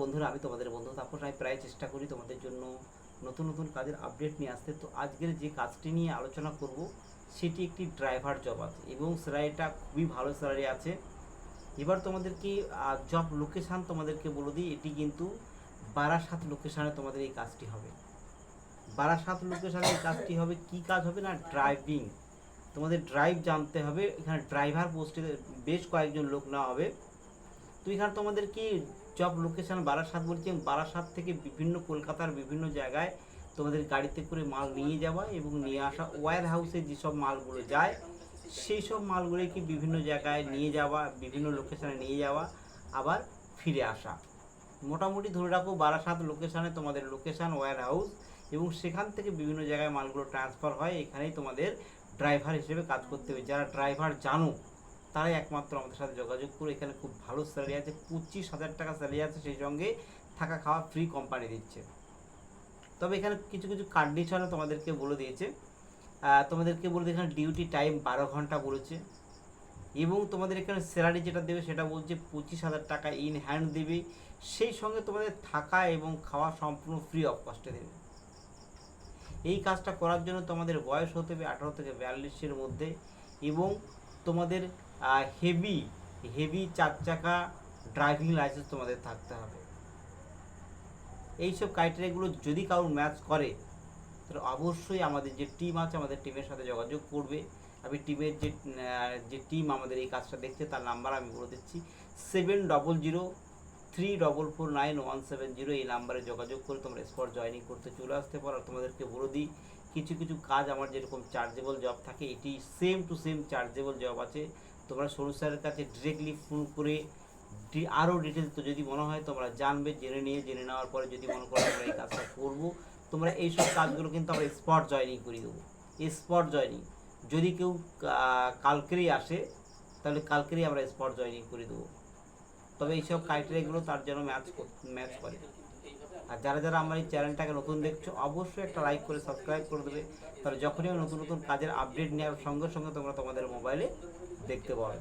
বন্ধুরা, আমি তোমাদের বন্ধু তাপস। আমি প্রায় চেষ্টা করি তোমাদের জন্য নতুন নতুন কাজের আপডেট নিয়ে আসতে। তো আজকের যে কাজটি নিয়ে আলোচনা করব সেটি একটি ড্রাইভার জব আছে এবং স্যালারিটা খুবই ভালো স্যালারি আছে। এবার তোমাদেরকে জব লোকেশান তোমাদেরকে বলে দিই, এটি কিন্তু বারাসাত লোকেশানে তোমাদের এই কাজটি হবে। বারাসাত লোকেশানে এই কাজটি হবে। কি কাজ হবে না, ড্রাইভিং। তোমাদের ড্রাইভ জানতে হবে। এখানে ড্রাইভার পোস্টে বেশ কয়েকজন লোক নেওয়া হবে। তো এখানে তোমাদের কি জব লোকেশন বারাসাত বলছি, বারাসাত থেকে বিভিন্ন কলকাতার বিভিন্ন জায়গায় তোমাদের গাড়িতে করে মাল নিয়ে যাওয়া এবং নিয়ে আসা, ওয়্যার হাউসে যেসব মালগুলো যায় সেই সব মালগুলোকে বিভিন্ন জায়গায় নিয়ে যাওয়া, বিভিন্ন লোকেশানে নিয়ে যাওয়া, আবার ফিরে আসা। মোটামুটি ধরে রাখো বারাসাত লোকেশানে তোমাদের লোকেশান ওয়্যার হাউস, এবং সেখান থেকে বিভিন্ন জায়গায় মালগুলো ট্রান্সফার হয়। এখানেই তোমাদের ড্রাইভার হিসেবে কাজ করতে হবে। যারা ড্রাইভার জানো তারাই একমাত্র আমাদের সাথে যোগাযোগ করে। এখানে খুব ভালো স্যালারি আছে, 25,000 টাকা স্যালারি আছে, সেই সঙ্গে থাকা খাওয়া ফ্রি কোম্পানি দিচ্ছে। তবে এখানে কিছু কিছু কন্ডিশনও তোমাদেরকে বলে দিয়েছে। তোমাদেরকে বলে দিয়ে এখানে ডিউটি টাইম 12 ঘন্টা বলেছে, এবং তোমাদের এখানে স্যালারি যেটা দেবে সেটা বলছে 25,000 টাকা ইন হ্যান্ড দেবে। সেই সঙ্গে তোমাদের থাকা এবং খাওয়া সম্পূর্ণ ফ্রি অফ কস্টে দেবে। এই কাজটা করার জন্য তোমাদের বয়স হতে হবে 18 থেকে 42-এর মধ্যে, এবং তোমাদের হেভি হেভি 4 চাকা ড্রাইভিং লাইসেন্স তোমাদের থাকতে হবে। এইসব ক্রাইটেরিয়াগুলো যদি কারোর ম্যাচ করে তাহলে অবশ্যই আমাদের যে টিম আছে আমাদের টিমের সাথে যোগাযোগ করবে। আমি টিমের যে টিম আমাদের এই কাজটা দেখছে তার নাম্বার আমি বলে দিচ্ছি, 7003449170। এই নাম্বারে যোগাযোগ করে তোমরা স্পট জয়েনিং করতে চলে আসতে পারো। আর তোমাদেরকে বলে দিই, কিছু কিছু কাজ আমার যেরকম চার্জেবল জব থাকে, এটি same to same chargeable job আছে। তোমরা সরু স্যারের কাছে ডিরেক্টলি ফোন করে আরও ডিটেলস তো যদি মনে হয় তোমরা জানবে, জেনে নেওয়ার পরে যদি মনে করো আমরা এই কাজটা করবো, তোমরা এইসব কাজগুলো কিন্তু আমরা স্পট জয়েনিং করে দেবো। স্পট জয়েনিং যদি কেউ কালকেরই আসে তাহলে কালকেরই আমরা স্পট জয়েনিং করে দেবো। তবে এইসব ক্রাইটেরিয়াগুলো তার জন্য ম্যাচ করে। আর যারা যারা আমার এই চ্যানেলটাকে নতুন দেখছো অবশ্যই একটা লাইক করে সাবস্ক্রাইব করে দেবে, তাহলে যখনই নতুন নতুন কাজের আপডেট নেওয়ার সঙ্গে সঙ্গে তোমরা তোমাদের মোবাইলে দেখতে পাবে।